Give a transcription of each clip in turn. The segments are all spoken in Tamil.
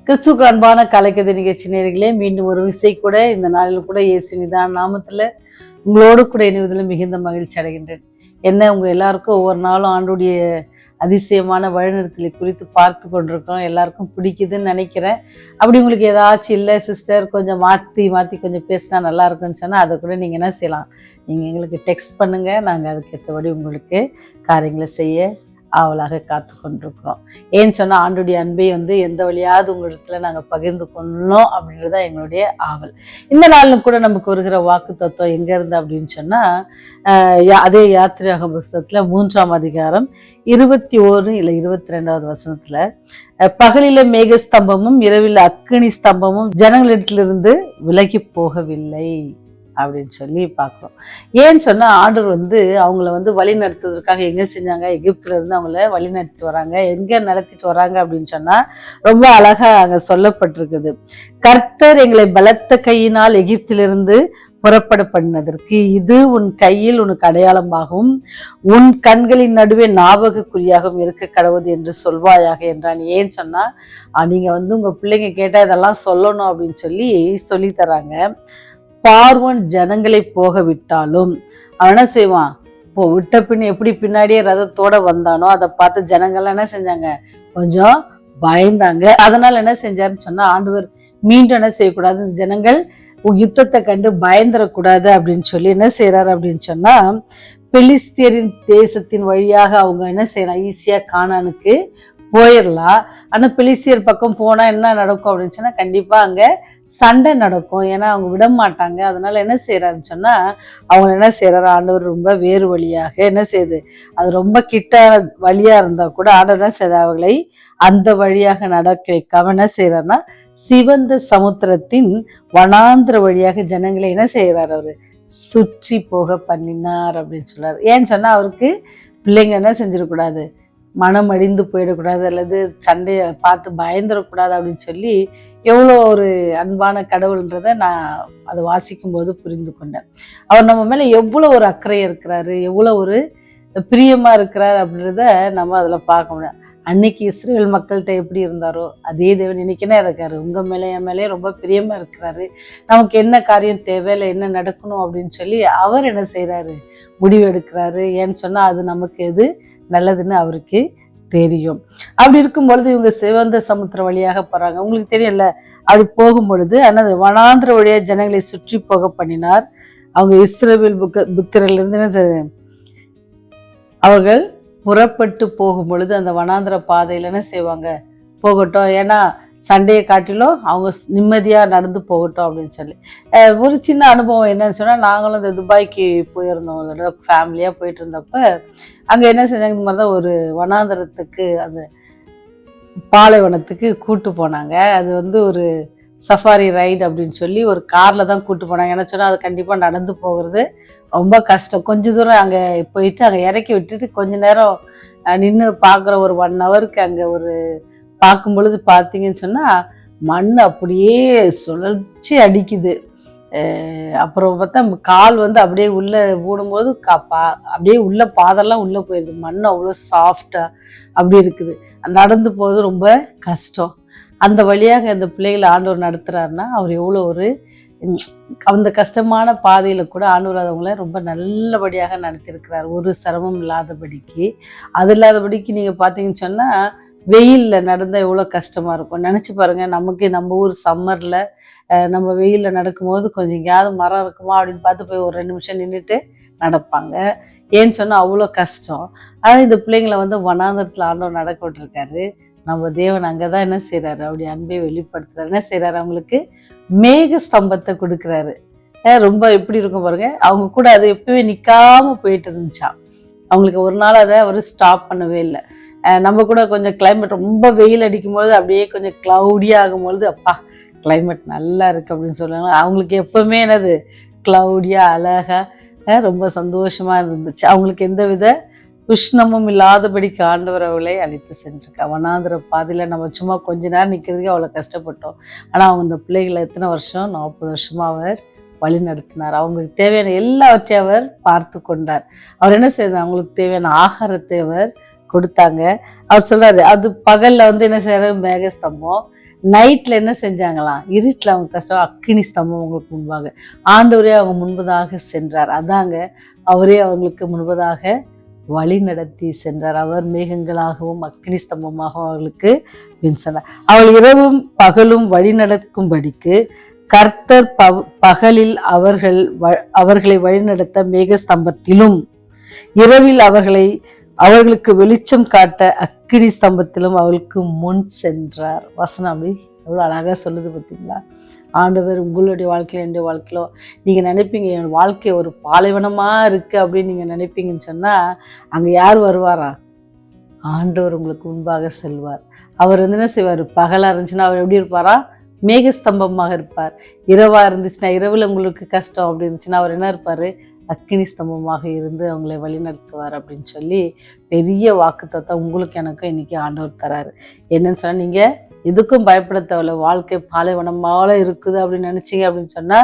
கிறிஸ்துக்கு அன்பான கலைக்கதை நிகழ்ச்சி நேயர்களே, மீண்டும் ஒரு விசை கூட இந்த நாளில் கூட இயேசு நிதான நாமத்துல உங்களோடு கூட இணைவதில் மிகுந்த மகிழ்ச்சி அடைகின்றேன். என்ன உங்க எல்லாருக்கும் ஒவ்வொரு நாளும் ஆண்டுடைய அதிசயமான வழிநடத்தலை குறித்து பார்த்து கொண்டிருக்கிறோம். எல்லாருக்கும் பிடிக்குதுன்னு நினைக்கிறேன். அப்படி உங்களுக்கு ஏதாச்சும் இல்லை சிஸ்டர் கொஞ்சம் மாற்றி கொஞ்சம் பேசினா நல்லா இருக்குன்னு சொன்னால் அதை கூட நீங்கள் என்ன செய்யலாம், நீங்கள் எங்களுக்கு டெக்ஸ்ட் பண்ணுங்கள். நாங்கள் அதுக்கு ஏற்றபடி உங்களுக்கு காரியங்களை செய்ய ஆவலாக காத்து கொண்டிருக்கிறோம். ஏன்னு சொன்னால் ஆண்டுடைய அன்பை எந்த வழியாவது உங்களிடத்துல நாங்கள் பகிர்ந்து கொள்ளணும் அப்படின்றத எங்களுடைய ஆவல். இந்த நாளில் கூட நமக்கு வருகிற வாக்கு தத்துவம் எங்கேருந்து அப்படின்னு சொன்னால் அதே யாத்திரையாக புஸ்தகத்தில் 3ஆம் அதிகாரம் 21 இல்லை 22வது வசனத்தில், பகலில மேகஸ்தம்பமும் இரவில் அக்கினி ஸ்தம்பமும் ஜனங்களிடத்திலிருந்து விலகி போகவில்லை அப்படின்னு சொல்லி பார்க்குறோம். ஏன்னு சொன்னால் ஆண்டவர் அவங்கள வழி நடத்துவதற்காக எங்கே செஞ்சாங்க, எகிப்துல இருந்து அவங்கள வழி நடத்தி வராங்க. எங்கே நடத்திட்டு வராங்க அப்படின்னு சொன்னால் ரொம்ப அழகா அங்கே சொல்லப்பட்டிருக்குது. கர்த்தர் எங்களை பலத்த கையினால் எகிப்திலிருந்து புறப்பட பண்ணதற்கு இது உன் கையில் உனக்கு அடையாளமாகவும் உன் கண்களின் நடுவே ஞாபகக்குறியாகவும் இருக்க கடவுது என்று சொல்வாயாக என்றான். ஏன்னு சொன்னா நீங்க உங்க பிள்ளைங்க கேட்டா இதெல்லாம் சொல்லணும் அப்படின்னு சொல்லி தராங்க. பார்வன் ஜனங்களை போக விட்டாலும் அவன் என்ன செய்வான், விட்ட பின் எப்படி பின்னாடியே ரதத்தோட வந்தானோ அதை பார்த்து ஜனங்கள்லாம் என்ன செஞ்சாங்க, கொஞ்சம் பயந்தாங்க. அதனால என்ன செஞ்சாருன்னு சொன்னா ஆண்டவர் மீண்டும் என்ன செய்யக்கூடாது, ஜனங்கள் யுத்தத்தை கண்டு பயந்துடக்கூடாது அப்படின்னு சொல்லி என்ன செய்யறாரு அப்படின்னு சொன்னா, பெலிஸ்தியரின் தேசத்தின் வழியாக அவங்க என்ன செய்யலாம், ஈஸியா கானானுக்கு போயிடலாம். ஆனா பெலிஸ்தியர் பக்கம் போனா என்ன நடக்கும் அப்படின்னு சொன்னா கண்டிப்பா அங்க சண்டை நடக்கும். ஏன்னா அவங்க விட மாட்டாங்க. அதனால என்ன செய்யறாருன்னு சொன்னா அவங்க என்ன செய்யறாரு, ஆண்டவர் ரொம்ப வேறு வழியாக என்ன செய்யுது, அது ரொம்ப கிட்ட வழியா இருந்தா கூட ஆண்டவர் என்ன செய்ய அவர்களை அந்த வழியாக நடக்க வைக்காம என்ன செய்யறாருன்னா சிவந்த சமுத்திரத்தின் வனாந்திர வழியாக ஜனங்களை என்ன செய்யறாரு, அவரு சுற்றி போக பண்ணினார் அப்படின்னு சொல்றாரு. ஏன்னு சொன்னா அவருக்கு பிள்ளைங்க என்ன செஞ்சிடக்கூடாது, மனம் அடிந்து போயிடக்கூடாது அல்லது சண்டையை பார்த்து பயந்துடக்கூடாது அப்படின்னு சொல்லி எவ்வளோ ஒரு அன்பான கடவுள்ன்றதை நான் அதை வாசிக்கும் போது புரிந்து கொண்டேன். அவர் நம்ம மேலே எவ்வளோ ஒரு அக்கறை இருக்கிறாரு, எவ்வளோ ஒரு பிரியமா இருக்கிறார் அப்படின்றத நம்ம அதில் பார்க்க முடியும். அன்னைக்கு இஸ்ரேல் மக்கள்கிட்ட எப்படி இருந்தாரோ அதே தேவன் இன்னைக்குன்னா இருக்காரு. உங்க மேலே என் மேலே ரொம்ப பிரியமா இருக்கிறாரு. நமக்கு என்ன காரியம் தேவை, இல்லை என்ன நடக்கணும் அப்படின்னு சொல்லி அவர் என்ன செய்யறாரு, முடிவு எடுக்கிறாரு. ஏன்னு சொன்னா அது நமக்கு எது நல்லதுன்னு அவருக்கு தெரியும். அப்படி இருக்கும் பொழுது இவங்க சிவந்த சமுத்திர வழியாக போறாங்க. உங்களுக்கு தெரியல, அப்படி போகும் பொழுது ஆனால் வனாந்திர வழியாக ஜனங்களை சுற்றி போக பண்ணினார். அவங்க இஸ்ரவேல் புத்திரிலிருந்து அவர்கள் புறப்பட்டு போகும் பொழுது அந்த வனாந்திர பாதையில என்ன செய்வாங்க, போகட்டும், ஏன்னா சண்டையை காட்டிலும் அவங்க நிம்மதியா நடந்து போகட்டும் அப்படின்னு சொல்லி. ஒரு சின்ன அனுபவம் என்னன்னு சொன்னா, நாங்களும் இந்த துபாய்க்கு போயிருந்தோம், அதோட ஃபேமிலியா போயிட்டு இருந்தப்ப அங்க என்ன செஞ்சாங்க, இந்த மாதிரிதான் ஒரு வனாந்திரத்துக்கு அந்த பாலைவனத்துக்கு கூட்டு போனாங்க. அது ஒரு சஃபாரி ரைடு அப்படின்னு சொல்லி ஒரு கார்ல தான் கூட்டு போனாங்க. என்ன சொன்னா அது கண்டிப்பா நடந்து போகிறது ரொம்ப கஷ்டம். கொஞ்ச தூரம் அங்க போயிட்டு அங்க இறக்கி விட்டுட்டு கொஞ்ச நேரம் நின்று பார்க்குற ஒரு 1 ஹவருக்கு அங்க ஒரு பார்க்கும் பொழுது பார்த்தீங்கன்னு சொன்னா மண் அப்படியே சுழற்சி அடிக்குது. அப்புறம் பார்த்தா கால் அப்படியே உள்ள ஊடும்போது அப்படியே உள்ள பாதெல்லாம் உள்ள போயிடுது. மண் அவ்வளோ சாஃப்டா அப்படி இருக்குது. நடந்து போகிறது ரொம்ப கஷ்டம். அந்த வழியாக அந்த பிள்ளைகளை ஆண்டவர் நடத்துறாருன்னா அவர் எவ்வளோ ஒரு அந்த கஷ்டமான பாதையில கூட ஆண்டவர் அவங்கள ரொம்ப நல்லபடியாக நடத்தியிருக்கிறார். ஒரு சிரமம் இல்லாதபடிக்கு. அது இல்லாதபடிக்கு நீங்க பார்த்தீங்கன்னு சொன்னா வெயில்ல நடந்தா எவ்வளோ கஷ்டமா இருக்கும் நினைச்சு பாருங்க. நம்ம ஊர் சம்மர்ல நம்ம வெயில்ல நடக்கும்போது கொஞ்சம் எங்கேயாவது மரம் இருக்குமா அப்படின்னு பார்த்து போய் ஒரு 2 நிமிஷம் நின்றுட்டு நடப்பாங்க. ஏன்னு சொன்னா அவ்வளோ கஷ்டம். ஆனால் இந்த பிள்ளைங்களை வனாந்தரத்துல ஆண்டவர் நடக்க விட்டுருக்காரு. நம்ம தேவன் அங்கதான் என்ன செய்யறாரு, அப்படி அன்பை வெளிப்படுத்துறாரு. என்ன செய்யறாரு, அவங்களுக்கு மேக ஸ்தம்பத்தை கொடுக்குறாரு. ரொம்ப எப்படி இருக்கும் பாருங்க. அவங்க கூட அது எப்பவே நிக்காம போயிட்டு இருந்துச்சான். அவங்களுக்கு ஒரு நாள் அதை அவர் ஸ்டாப் பண்ணவே இல்லை. நம்ம கூட கொஞ்சம் கிளைமேட் ரொம்ப வெயில் அடிக்கும்போது அப்படியே கொஞ்சம் கிளவுடியா ஆகும்பொழுது அப்பா கிளைமேட் நல்லா இருக்கு அப்படின்னு சொல்லுவாங்க. அவங்களுக்கு எப்பவுமே என்னது கிளவுடியா அழகா ரொம்ப சந்தோஷமா இருந்துச்சு. அவங்களுக்கு எந்தவித உஷ்ணமும் இல்லாதபடிக்கு ஆண்டவர் அவளை அழைத்து சென்றிருக்கா. வனாந்திர பாதையில நம்ம சும்மா கொஞ்ச நேரம் நிற்கிறதுக்கே அவ்வளோ கஷ்டப்பட்டோம். ஆனால் அவங்க இந்த பிள்ளைகளை எத்தனை வருஷம், 40 வருஷமா அவர் வழி நடத்தினார். அவங்களுக்கு தேவையான எல்லாவற்றையும் அவர் பார்த்து கொண்டார். அவர் என்ன செய்தார், அவங்களுக்கு தேவையான ஆகாரத்தை அவர் கொடுத்தாங்க. அவர் சொல்றாரு, அது பகல்ல என்ன செய்யறாரு, மேகஸ்தம்பம், நைட்ல என்ன செஞ்சாங்களாம், இருட்டில் அவங்க கஷ்டம், அக்கினி ஸ்தம்பம் அவங்களுக்கு முன்பாக, ஆண்டவரே அவங்க முன்பதாக சென்றார். அதாங்க, அவரே அவங்களுக்கு முன்பதாக வழி நடத்தி சென்றார். அவர் மேகங்களாகவும் அக்கினி ஸ்தம்பமாகவும் அவர்களுக்கு பின் சென்றார். அவள் இரவும் பகலும் வழி நடக்கும்படிக்கு கர்த்தர் பகலில் அவர்களை வழிநடத்த மேக ஸ்தம்பத்திலும், இரவில் அவர்களுக்கு வெளிச்சம் காட்ட அக்கினி ஸ்தம்பத்திலும் அவளுக்கு முன் சென்றார். வசனம் எவ்வளோ அழகா சொல்லுது பார்த்தீங்களா? ஆண்டவர் உங்களுடைய வாழ்க்கையில, என்னுடைய வாழ்க்கையிலோ நீங்கள் நினைப்பீங்க என் வாழ்க்கை ஒரு பாலைவனமாக இருக்குது அப்படின்னு நீங்கள் நினைப்பீங்கன்னு சொன்னால், அங்கே யார் வருவாரா? ஆண்டவர் உங்களுக்கு முன்பாக செல்வார். அவர் என்ன செய்வார்? பகலாக இருந்துச்சுன்னா அவர் எப்படி இருப்பாரா? மேகஸ்தம்பமாக இருப்பார். இரவாக இருந்துச்சுன்னா, இரவில் உங்களுக்கு கஷ்டம் அப்படி இருந்துச்சுன்னா அவர் என்ன இருப்பார்? அக்கினி ஸ்தம்பமாக இருந்து அவங்களை வழிநடத்துவார் அப்படின்னு சொல்லி பெரிய வாக்குத்தத்தம் உங்களுக்கு எனக்கும் இன்னைக்கு ஆண்டவர் தராரு. என்னன்னு சொன்னால், நீங்கள் எதுக்கும் பயப்பட தேவையில்ல. வாழ்க்கை பாலைவனமால இருக்குது அப்படின்னு நினைச்சிங்க அப்படின்னு சொன்னா,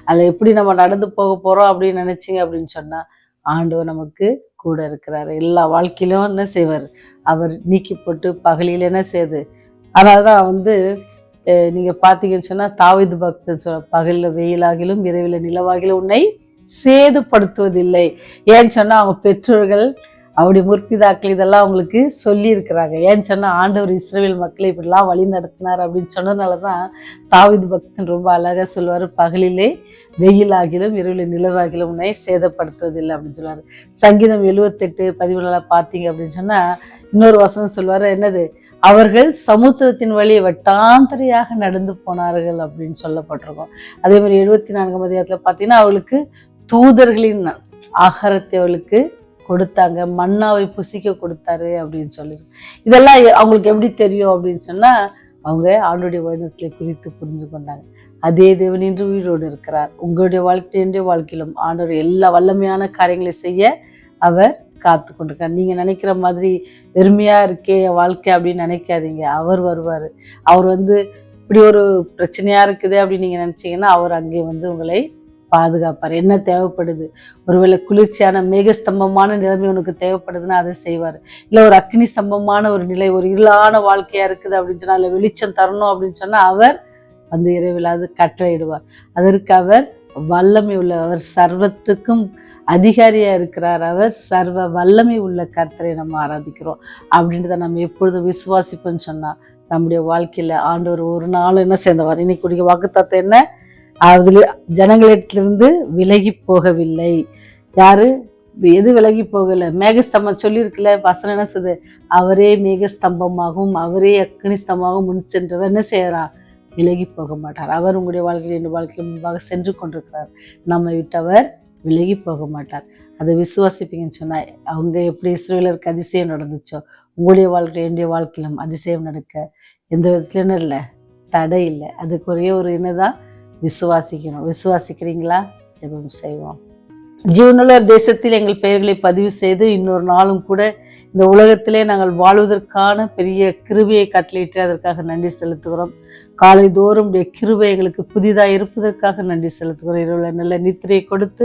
அதில் எப்படி நம்ம நடந்து போக போறோம் அப்படின்னு நினைச்சிங்க அப்படின்னு சொன்னா, ஆண்டவர் நமக்கு கூட இருக்கிறாரு. எல்லா வாழ்க்கையிலும் என்ன செய்வார்? அவர் நீக்கி போட்டு பகலில் என்ன செய்யுது. அதனால்தான் நீங்க பார்த்தீங்கன்னு சொன்னா, தாவீது பக்தன் பகலில் வெயிலாகிலும் இரவில் நிலவாகிலும் உன்னை சேதுப்படுத்துவதில்லை. ஏன்னு சொன்னா, அவங்க பெற்றோர்கள் அவருடைய முற்பிதாக்கள் இதெல்லாம் அவங்களுக்கு சொல்லி இருக்கிறாங்க. ஏன்னு சொன்னா, ஆண்டவர் இஸ்ரவேல் மக்களை இப்படிலாம் வழி நடத்தினார் அப்படின்னு சொன்னதுனாலதான் தாவீது பக்தன் ரொம்ப அழகா சொல்லுவாரு, பகலிலே வெயிலாகிலும் இரவில் நிலவாகிலும் உன்னை சேதப்படுத்துவதில்லை அப்படின்னு சொல்லுவாரு. சங்கீதம் 78:13 பார்த்தீங்க அப்படின்னு சொன்னா, இன்னொரு வசனம் சொல்லுவாரு, என்னது, அவர்கள் சமுத்திரத்தின் வழியை வட்டாந்தரையாக நடந்து போனார்கள் அப்படின்னு சொல்லப்பட்டிருக்கோம். அதே மாதிரி 74 பார்த்தீங்கன்னா, அவளுக்கு தூதர்களின் ஆகாரத்தை அவளுக்கு கொடுத்தாங்க, மன்னாவை புசிக்க கொடுத்தாரு அப்படின்னு சொல்லிருக்கு. இதெல்லாம் அவங்களுக்கு எப்படி தெரியும் அப்படின்னு சொன்னா, அவங்க ஆண்டோடைய வழிநடத்தலை குறித்து புரிஞ்சு கொண்டாங்க. அதே தேவன் இன்று உயிரோடு இருக்கிறார். உங்களுடைய வாழ்க்கையுடைய வாழ்க்கையிலும் ஆண்டவர் எல்லா வல்லமையான காரியங்களை செய்ய அவர் காத்து கொண்டிருக்கார். நீங்க நினைக்கிற மாதிரி வெறுமையா இருக்கே என் வாழ்க்கை அப்படின்னு நினைக்காதீங்க. அவர் வருவார். அவர் இப்படி ஒரு பிரச்சனையா இருக்குது அப்படின்னு நீங்க நினைச்சீங்கன்னா, அவர் அங்கே உங்களை பாதுகாப்பார். என்ன தேவைப்படுது? ஒருவேளை குளிர்ச்சியான மேகஸ்தம்பமான நிலைமை உனக்கு தேவைப்படுதுன்னா அதை செய்வார். இல்லை ஒரு அக்னி ஸ்தம்பமான ஒரு நிலை, ஒரு இருளான வாழ்க்கையா இருக்குது அப்படின்னு சொன்னா, இல்லை வெளிச்சம் தரணும் அப்படின்னு சொன்னா, அவர் இரவில் அது கட்டளையிடுவார். அதற்கு அவர் வல்லமை உள்ள, அவர் சர்வத்துக்கும் அதிகாரியா இருக்கிறார். அவர் சர்வ வல்லமை உள்ள கர்த்தரை நம்ம ஆராதிக்கிறோம் அப்படின்றத நம்ம எப்பொழுதும் விசுவாசிப்போன்னு சொன்னா, நம்முடைய வாழ்க்கையில ஆண்டவர் ஒரு நாள் என்ன சேர்ந்தவர். இன்னைக்கு வாக்குத்தத்தம் என்ன? அதுல ஜனங்களிடத்திலிருந்து விலகி போகவில்லை. யாரு? எது விலகி போகல? மேகஸ்தம்பம் சொல்லியிருக்குல்ல, வசனம் என்ன சொல்லுது? அவரே மேகஸ்தம்பமாகவும் அவரே அக்னி ஸ்தம்பமாகவும் முன் சென்றவர் என்ன செய்யறார்? விலகி போக மாட்டார். அவர் உங்களுடைய வாழ்க்கையில், என் வாழ்க்கையில் முன்பாக சென்று கொண்டிருக்கிறார். நம்மை விட்டவர் விலகி போக மாட்டார். அதை விசுவாசிப்பீங்கன்னு சொன்னா, அவங்க எப்படி இஸ்ரவேலருக்கு அதிசயம் நடந்துச்சோ, உங்களுடைய வாழ்க்கை, என்னுடைய வாழ்க்கையிலும் அதிசயம் நடக்க எந்த விதத்துலன்னு இல்லை, தடை இல்லை. அதுக்கு ஒரே ஒரு என்னதான், விசுவாசிக்கணும். விசுவாசிக்கிறீங்களா? ஜெபம் செய்வோம். ஜீவனுள்ள தேசத்தில் எங்கள் பெயர்களை பதிவு செய்து இன்னொரு நாளும் கூட இந்த உலகத்திலே நாங்கள் வாழ்வதற்கான பெரிய கிருபையை கட்டளையிட்டு அதற்காக நன்றி செலுத்துகிறோம். காலை தோறும் கிருபை எங்களுக்கு புதிதாக இருப்பதற்காக நன்றி செலுத்துகிறோம். இரவுல நல்ல நித்திரையை கொடுத்து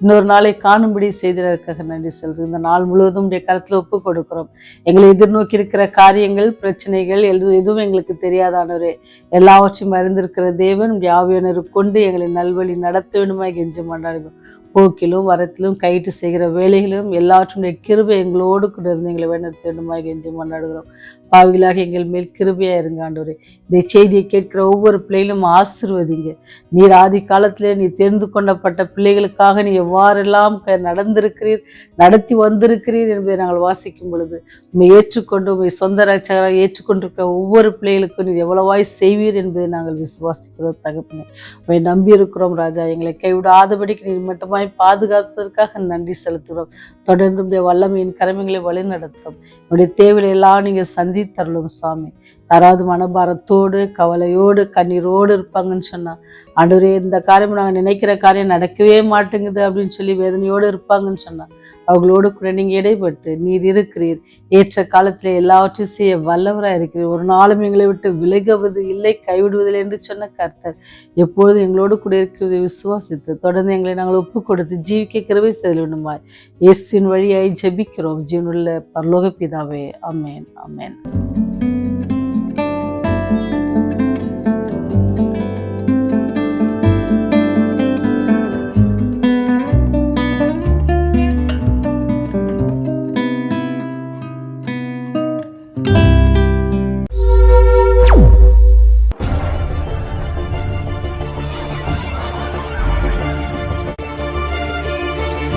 இன்னொரு நாளை காணும்படி செய்ததற்காக நன்றி செலுத்துகிறோம். இந்த நாள் முழுவதும் கருத்தில் ஒப்பு கொடுக்கிறோம். எங்களை எதிர்நோக்கி இருக்கிற காரியங்கள், பிரச்சனைகள் எதுவும் எங்களுக்கு தெரியாதானவரே, எல்லாவற்றையும் அறிந்திருக்கிற தேவன் ஆவியானவரை கொண்டு எங்களை நல்வழி நடத்த வேண்டுமா கெஞ்சி மன்றாடுகிறோம். போக்கிலும் வரத்திலும் கைட்டு செய்கிற வேலைகளிலும் எல்லாவற்றுடைய கிருபை எங்களோடு கூட இருந்து எங்களை வழிநடத்த வேண்டுமா கெஞ்சி மன்றாடுகிறோம். பாவிகளாக எங்கள் மேல் கிருபையா இருங்க ஆண்டவரே. இந்த செய்தியை கேட்கிற ஒவ்வொரு பிள்ளைகளும் ஆசீர்வதிங்க. நீர் ஆதி காலத்திலே நீ தெரிந்து கொள்ளப்பட்ட பிள்ளைகளுக்காக நீ எவ்வாறெல்லாம் நடந்திருக்கிறீர், நடத்தி வந்திருக்கிறீர் என்பதை நாங்கள் வாசிக்கும் பொழுது, உண்மை ஏற்றுக்கொண்டு உண்மை சொந்த ரட்சகராக ஏற்றுக்கொண்டிருக்கிற ஒவ்வொரு பிள்ளைகளுக்கும் நீர் எவ்வளவாய் செய்வீர் என்பதை நாங்கள் விசுவாசிக்கிறோம். தகப்பனே, உண்மை நம்பி இருக்கிறோம் ராஜா. எங்களை கைவிடாதபடிக்கு நீர் மட்டுமாய் பாதுகாப்பதற்காக நன்றி செலுத்துகிறோம். தொடர்ந்து வல்லமையின் கரமைகளை வழி நடத்தும். என்னுடைய தேவையை எல்லாம் நீங்கள் சந்தித்தரலும் சாமி. யாராவது மனபாரத்தோடு, கவலையோடு, கண்ணீரோடு இருப்பாங்கன்னு சொன்னா, ஆண்டவரே இந்த காரியம் நாங்கள் நினைக்கிற காரியம் நடக்கவே மாட்டேங்குது அப்படின்னு சொல்லி வேதனையோடு இருப்பாங்கன்னு சொன்னா, அவங்களோடு கூட நீங்க இடைப்பட்டு நீர் இருக்கிறீர். ஏற்ற காலத்துல எல்லாவற்றையும் செய்ய வல்லவராக இருக்கிறீர். ஒரு நாளும் எங்களை விட்டு விலகுவது இல்லை, கைவிடுவதில்லை என்று சொன்ன கர்த்தர் எப்பொழுதும் எங்களோடு கூட இருக்கிறதை விசுவாசித்து தொடர்ந்து எங்களை நாங்கள் ஒப்பு கொடுத்து ஜீவிக்க கிருபை செய்ய வேண்டுமாய் இயேசுவின் வழியாய் ஜெபிக்கிறோம் ஜீவனுள்ள பரலோக பிதாவே. ஆமென், ஆமென்.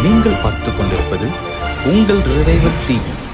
நீங்கள் பார்த்துக் கொண்டிருப்பது உங்கள் ரிவைவல் டிவி.